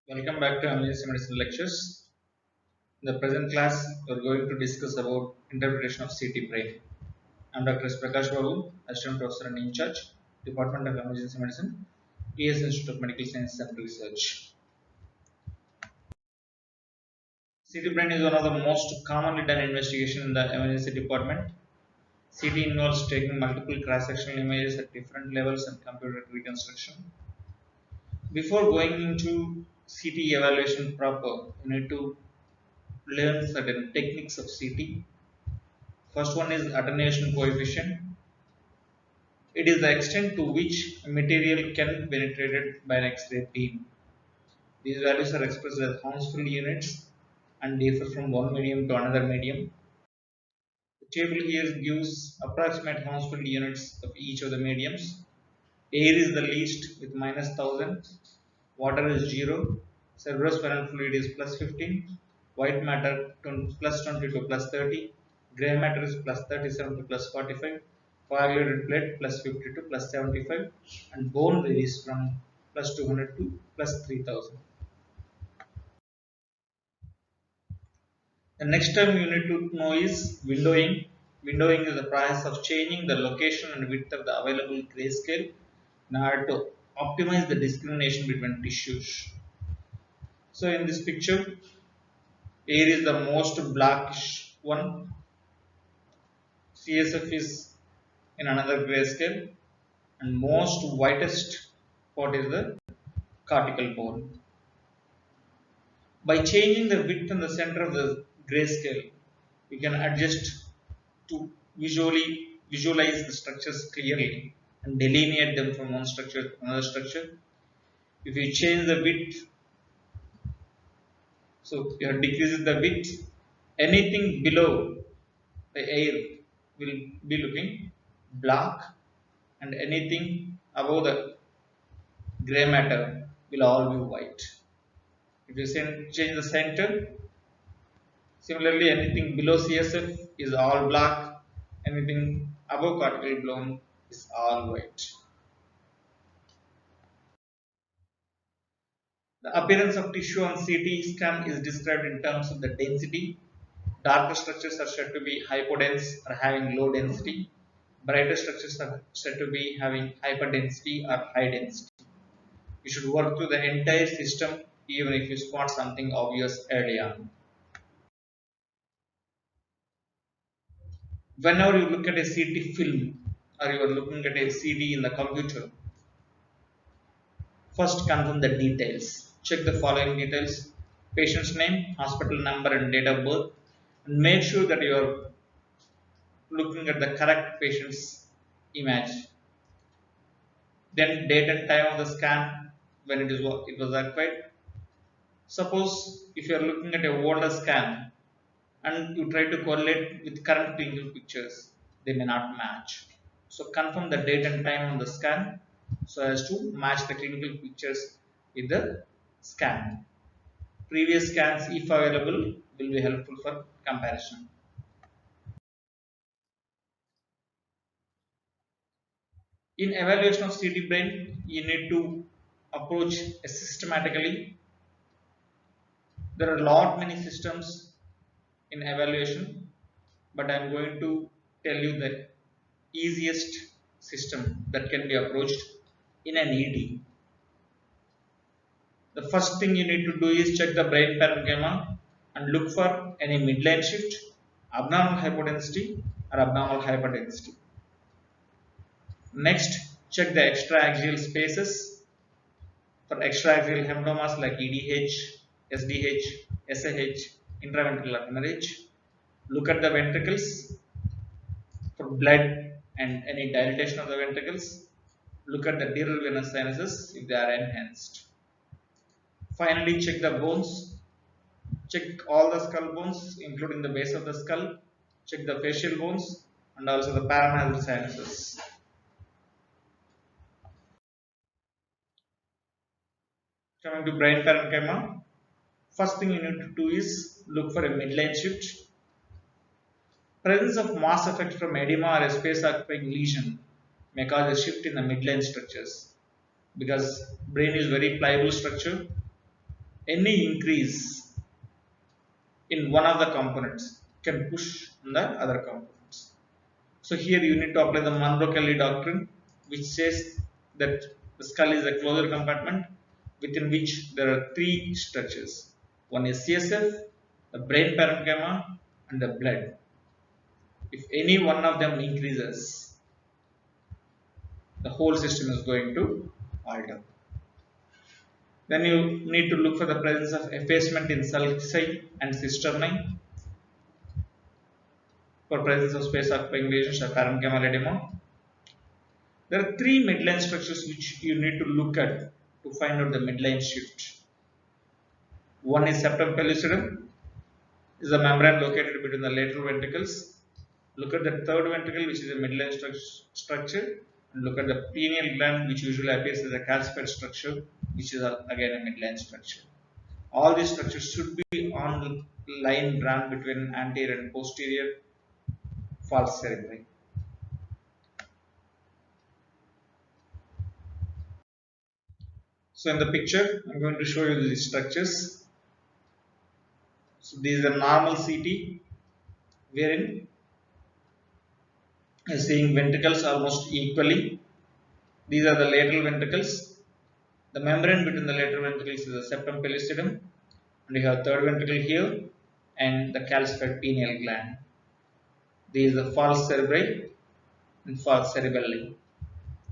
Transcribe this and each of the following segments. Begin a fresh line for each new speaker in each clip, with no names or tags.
Welcome back to Emergency Medicine Lectures. In the present class, we are going to discuss about interpretation of CT brain. I am Dr. S. Prakash Babu, Assistant Professor and in charge, Department of Emergency Medicine, ES Institute of Medical Sciences and Research. CT brain is one of the most commonly done investigation in the emergency department. CT involves taking multiple cross-sectional images at different levels and computer reconstruction. Before going into CT evaluation proper, you need to learn certain techniques of CT. First one is attenuation coefficient. It is the extent to which a material can be penetrated by an X-ray beam. These values are expressed as Hounsfield units and differ from one medium to another medium. The table here gives approximate Hounsfield units of each of the mediums. Air is the least with minus 1000, water is 0, cerebrospinal fluid is plus 15, white matter plus 20 to plus 30, grey matter is plus 37 to plus 45, coagulated blood plus 50 to plus 75, and bone varies from plus 200 to plus 3000. The next term you need to know is windowing. Windowing is the process of changing the location and width of the available grayscale in order to optimize the discrimination between tissues. So in this picture, air is the most blackish one, CSF is in another grayscale, and most whitest part is the cortical bone. By changing the width and the center of the grayscale, we can adjust to visualize the structures clearly and delineate them from one structure to another structure. If you change the width, so you are decreasing the width, anything below the air will be looking black, and anything above the gray matter will all be white. If you change the center, similarly anything below CSF is all black, anything above cortical bone is all white. The appearance of tissue on CT scan is described in terms of the density. Darker structures are said to be hypodense or having low density. Brighter structures are said to be having hyperdensity or high density. You should work through the entire system even if you spot something obvious early on. Whenever you look at a CT film or you are looking at a CD in the computer, first confirm the details. Check the following details: patient's name, hospital number and date of birth, and make sure that you are looking at the correct patient's image. Then date and time of the scan when it was acquired. Suppose if you are looking at a older scan and you try to correlate with current clinical pictures, they may not match. So confirm the date and time on the scan so as to match the clinical pictures with the scan. Previous scans, if available, will be helpful for comparison. In evaluation of CT brain, you need to approach systematically. There are a lot many systems in evaluation, but I am going to tell you the easiest system that can be approached in an ED. The first thing you need to do is check the brain parenchyma and look for any midline shift, abnormal hypodensity or abnormal hyperdensity. Next, check the extra-axial spaces for extra-axial hematomas like EDH, SDH, SAH, intraventricular hemorrhage. Look at the ventricles for blood and any dilatation of the ventricles. Look at the dural venous sinuses if they are enhanced. Finally, check the bones. Check all the skull bones, including the base of the skull. Check the facial bones and also the paranasal sinuses. Coming to brain parenchyma, first thing you need to do is look for a midline shift. Presence of mass effect from edema or a space occupying lesion may cause a shift in the midline structures because brain is very pliable structure. any increase in one of the components can push on the other components. So here you need to apply the Monroe-Kelly doctrine, which says that the skull is a closed compartment within which there are three structures. One is CSF, the brain parenchyma, and the blood. If any one of them increases, the whole system is going to alter. Then you need to look for the presence of effacement in sulci and cisternae. For presence of space occupying lesions or parenchymal edema. There are three midline structures which you need to look at to find out the midline shift. One is septum pellucidum, is a membrane located between the lateral ventricles. Look at the third ventricle, which is a midline structure, and look at the pineal gland, which usually appears as a calcified structure, which is again a midline structure. All these structures should be on the line drawn between anterior and posterior false cerebri. So in the picture, I'm going to show you these structures. So this is a normal CT wherein you're seeing ventricles almost equally. These are the lateral ventricles. The membrane between the lateral ventricles is the septum pellucidum, and you have third ventricle here and the calcified pineal gland. These are the false cerebri and false cerebelli.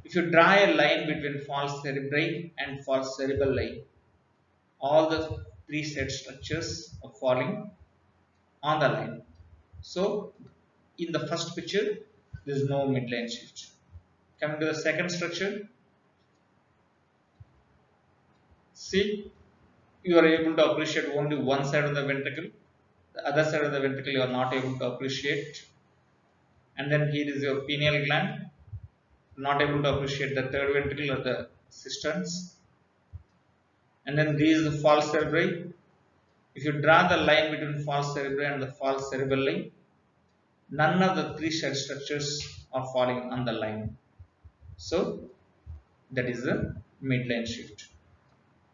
If you draw a line between false cerebri and false cerebelli, all the three set structures are falling on the line. So in the first picture, there is no midline shift. Coming to the second structure, see, you are able to appreciate only one side of the ventricle. The other side of the ventricle you are not able to appreciate. And then here is your pineal gland, not able to appreciate the third ventricle or the cisterns. And then these are the false cerebri. If you draw the line between false cerebri and the false cerebelli, none of the three set structures are falling on the line. So that is the midline shift.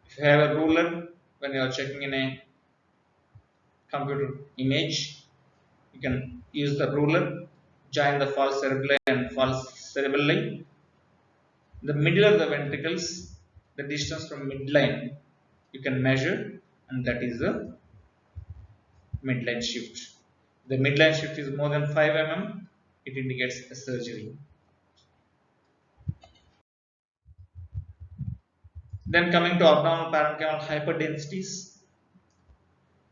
If you have a ruler, when you are checking in a computer image, you can use the ruler, join the false cerebelli and false cerebelli. The middle of the ventricles, the distance from midline, you can measure, and that is the midline shift. The midline shift is more than 5 mm, it indicates a surgery. Then coming to abnormal parenchymal hyperdensities,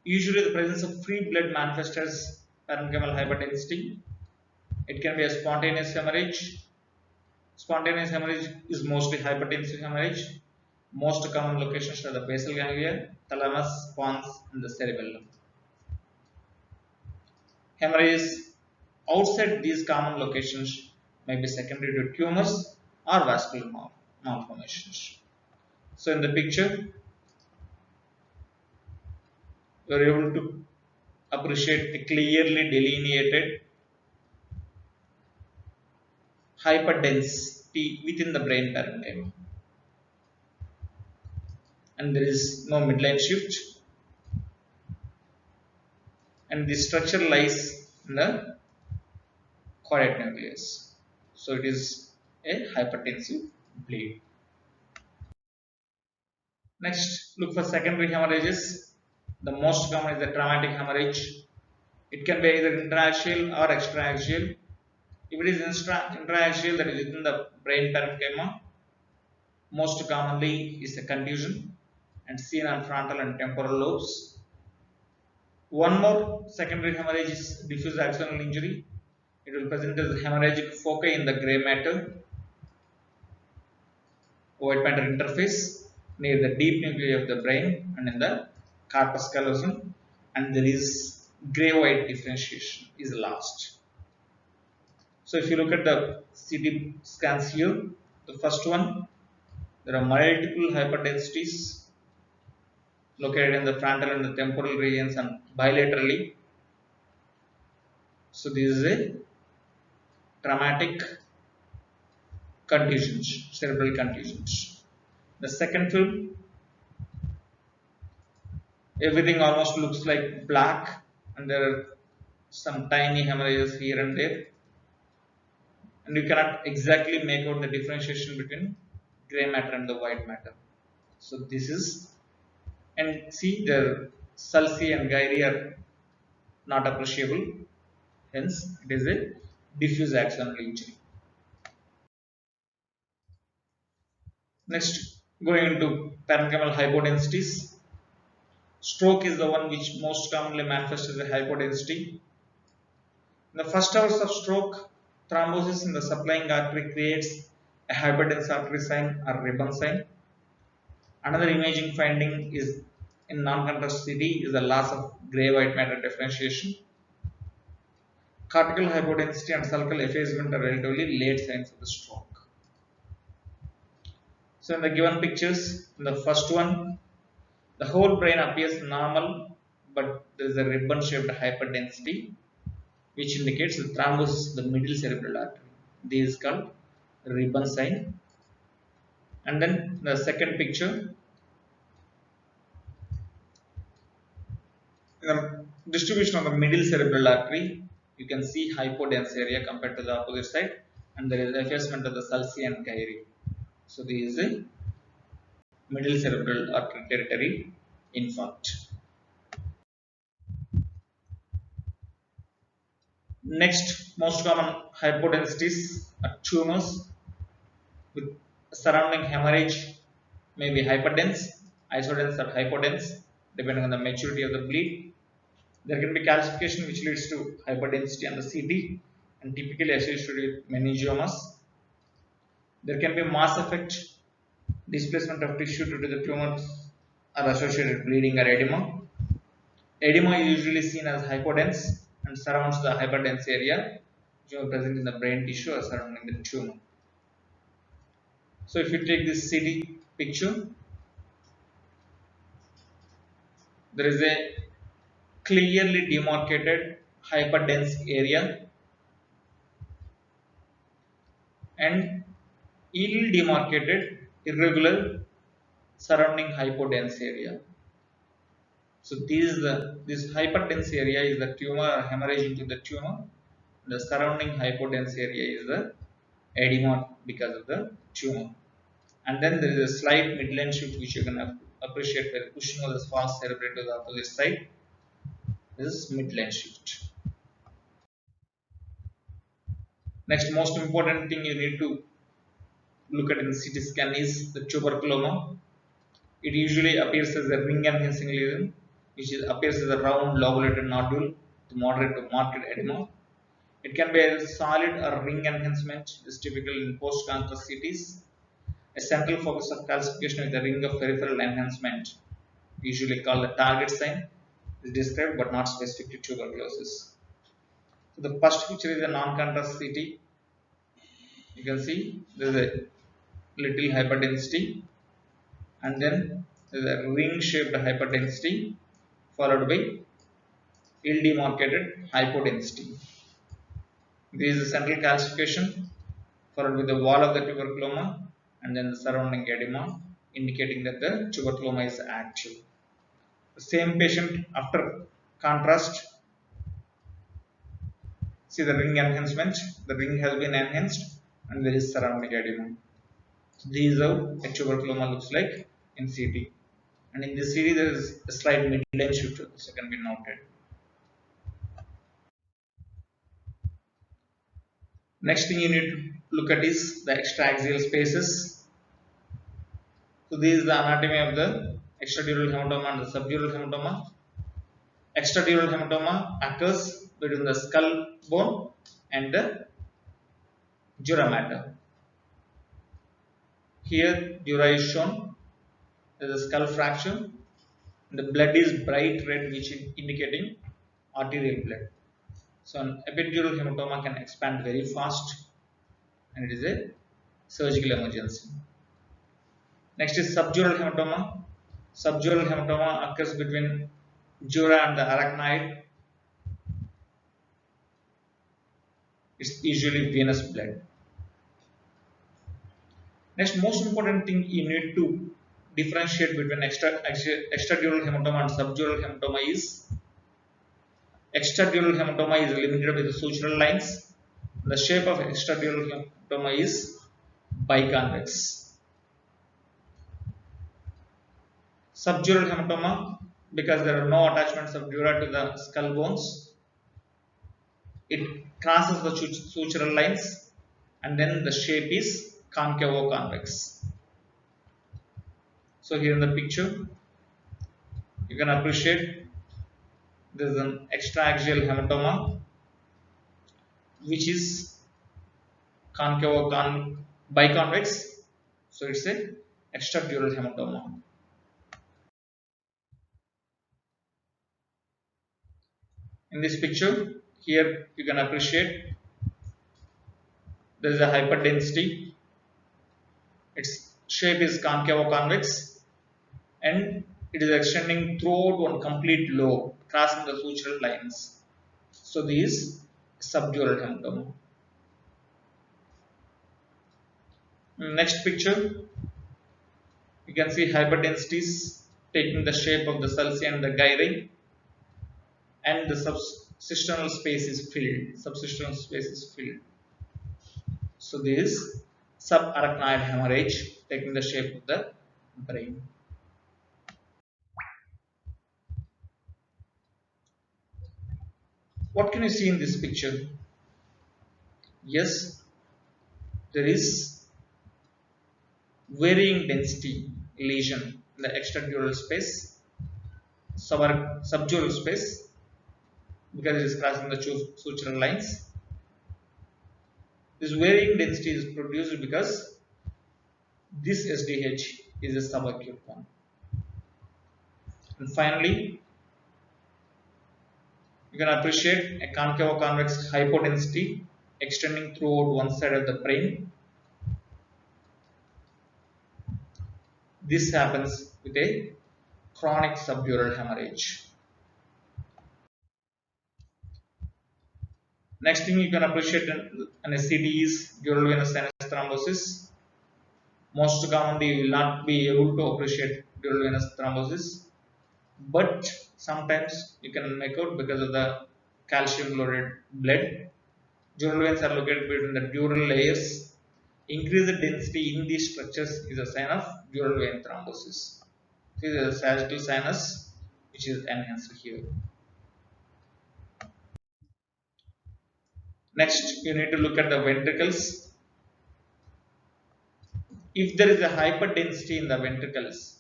usually the presence of free blood manifests as parenchymal hyperdensity. It can be a spontaneous hemorrhage. Spontaneous hemorrhage is mostly hypertensive hemorrhage. Most common locations are the basal ganglia, thalamus, pons, and the cerebellum. Hemorrhages outside these common locations may be secondary to tumors or vascular malformations. So in the picture, you are able to appreciate the clearly delineated hyperdensity within the brain parenchyma, and there is no midline shift, and the structure lies in the choroid nucleus. So it is a hypertensive bleed. Next, look for secondary hemorrhages. The most common is the traumatic hemorrhage. It can be either intra-axial or extra-axial. If it is intra-axial, that is within the brain parenchyma, most commonly is a contusion and seen on frontal and temporal lobes. One more secondary hemorrhage is diffuse axonal injury. It will present as hemorrhagic foci in the gray matter, white matter interface near the deep nuclei of the brain and in the corpus callosum, and there is gray-white differentiation is lost. So if you look at the CT scans here, the first one, there are multiple hyperdensities located in the frontal and the temporal regions and bilaterally. So this is a traumatic contusions, cerebral contusions. The second film, Everything almost looks like black, and there are some tiny hemorrhages here and there, and you cannot exactly make out the differentiation between gray matter and the white matter. So this is, and see the sulci and gyri are not appreciable, hence it is a diffuse axonal injury. Next, going into parenchymal hypodensities. Stroke is the one which most commonly manifests as a hypodensity. In the first hours of stroke, thrombosis in the supplying artery creates a hyperdense artery sign or ribbon sign. Another imaging finding is in non-contrast CT is the loss of gray-white matter differentiation. Cortical hypodensity and sulcal effacement are relatively late signs of the stroke. So in the given pictures, in the first one, the whole brain appears normal, but there is a ribbon-shaped hyperdensity, which indicates the thrombosis of the middle cerebral artery. This is called ribbon sign. And then the second picture, the distribution of the middle cerebral artery, you can see hypodense area compared to the opposite side, and there is effacement of the sulci and gyri. So this is a middle cerebral artery territory infarct. Next, most common hypodensities are tumors with surrounding hemorrhage, may be hyperdense, isodense, or hypodense, depending on the maturity of the bleed. There can be calcification which leads to hyperdensity on the CT and typically associated with meningiomas. There can be mass effect, displacement of tissue due to the tumors are associated with bleeding or edema. Edema is usually seen as hypodense and surrounds the hyperdense area, which are present in the brain tissue or surrounding the tumor. So if you take this CT picture, there is a clearly demarcated hyperdense area and ill demarcated irregular surrounding hypodense area. So this hyperdense area is the tumor or hemorrhage into the tumor. The surrounding hypodense area is the edema because of the tumor. And then there is a slight midline shift which you can appreciate by pushing of the false cerebral to the opposite side. This is midline shift. Next, most important thing you need to look at in CT scan is the tuberculoma. It usually appears as a ring enhancing lesion, which appears as a round lobulated nodule to moderate to marked edema. It can be a solid or ring enhancement, is typical in post-contrast CTs. A central focus of calcification with a ring of peripheral enhancement, usually called the target sign, is described but not specific to tuberculosis. So the first picture is a non-contrast CT. You can see there is a little hyperdensity, and then there is a ring-shaped hyperdensity followed by ill-demarcated hypodensity. There is a central calcification followed with the wall of the tuberculoma and then the surrounding edema, indicating that the tuberculoma is active. The same patient after contrast, see the ring enhancement, the ring has been enhanced and there is surrounding edema. So this is how a tuberculoma looks like in CT. And in this CT there is a slight midline shift, so can be noted. Next thing you need to look at is the extra-axial spaces. So this is the anatomy of the extradural hematoma and the subdural hematoma. Extradural hematoma occurs between the skull bone and the dura mater. Here dura is shown, there is a skull fracture. The blood is bright red, which is indicating arterial blood. So an epidural hematoma can expand very fast and it is a surgical emergency. Next is subdural hematoma. Subdural hematoma occurs between dura and the arachnoid. It's usually venous blood. Next, most important thing you need to differentiate between extradural hematoma and subdural hematoma is extradural hematoma is limited with the sutural lines. The shape of extradural hematoma is biconvex. Subdural hematoma, because there are no attachments of dura to the skull bones, it crosses the sutural lines and then the shape is concavo-convex. So here in the picture you can appreciate there is an extra-axial hematoma which is biconvex, so it's a extradural hematoma. In this picture here you can appreciate there is a hyperdensity, its shape is concavo-convex and it is extending throughout one complete lobe crossing the sutural lines. So this is subdural hematoma. Next picture you can see hyperdensities taking the shape of the sulci and the gyri, and the subsisternal space is filled. So this is subarachnoid hemorrhage taking the shape of the brain. What can you see in this picture? Yes, there is varying density lesion in the extradural space, subdural space, because it is crossing the sutural lines. This varying density is produced because this SDH is a subacute one. And finally, you can appreciate a concavo-convex hypodensity extending throughout one side of the brain. This happens with a chronic subdural hemorrhage. Next thing you can appreciate an SCD is dural venous sinus thrombosis. Most commonly you will not be able to appreciate dural venous thrombosis, but sometimes you can make out because of the calcium loaded blood. Dural veins are located between the dural layers. Increased density in these structures is a sign of dural vein thrombosis. This is a sagittal sinus which is enhanced here. Next, you need to look at the ventricles. If there is a hyperdensity in the ventricles,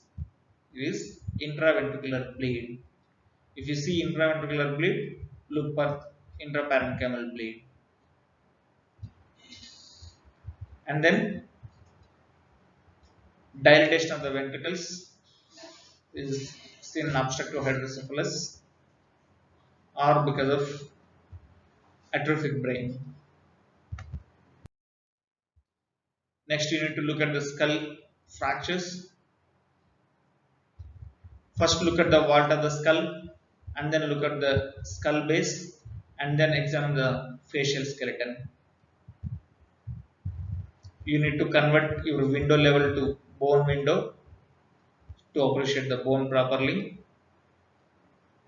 it is intraventricular bleed. If you see intraventricular bleed, look for intraparenchymal bleed. And then dilatation of the ventricles is seen in obstructive hydrocephalus or because of atrophic brain. Next, you need to look at the skull fractures. First, look at the vault of the skull, and then look at the skull base, and then examine the facial skeleton. You need to convert your window level to bone window to appreciate the bone properly.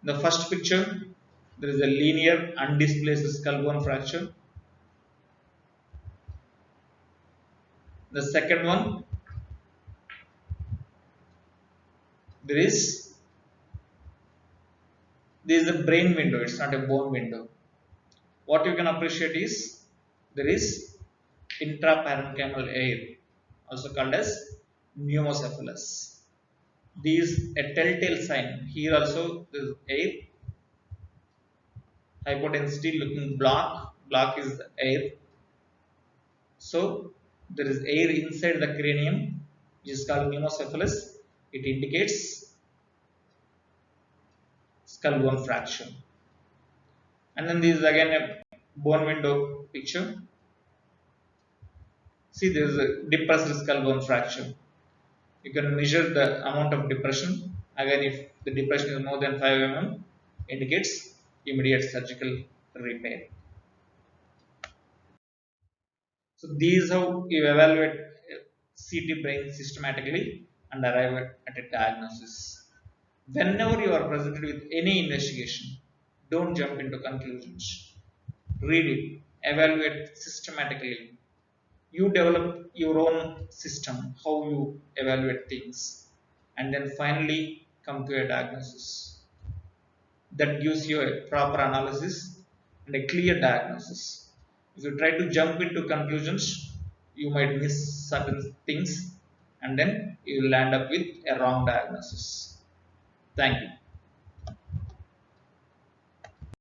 In the first picture, there is a linear undisplaced skull bone fracture. The second one, this is a brain window, it's not a bone window. What you can appreciate is there is intraparenchymal air, also called as pneumocephalus. These a telltale sign. Here also there is air, hypodensity looking black is the air. So there is air inside the cranium, which is called pneumocephalus. It indicates skull bone fracture. And then this is again a bone window picture. See, there is a depressed skull bone fracture. You can measure the amount of depression. Again, if the depression is more than 5 mm, indicates immediate surgical repair. So these is how you evaluate CT brain systematically. and arrive at a diagnosis. Whenever you are presented with any investigation, don't jump into conclusions. Read it, evaluate systematically. You develop your own system, how you evaluate things, and then finally come to a diagnosis that gives you a proper analysis and a clear diagnosis. If you try to jump into conclusions, you might miss certain things, and then you will end up with a wrong diagnosis. Thank you.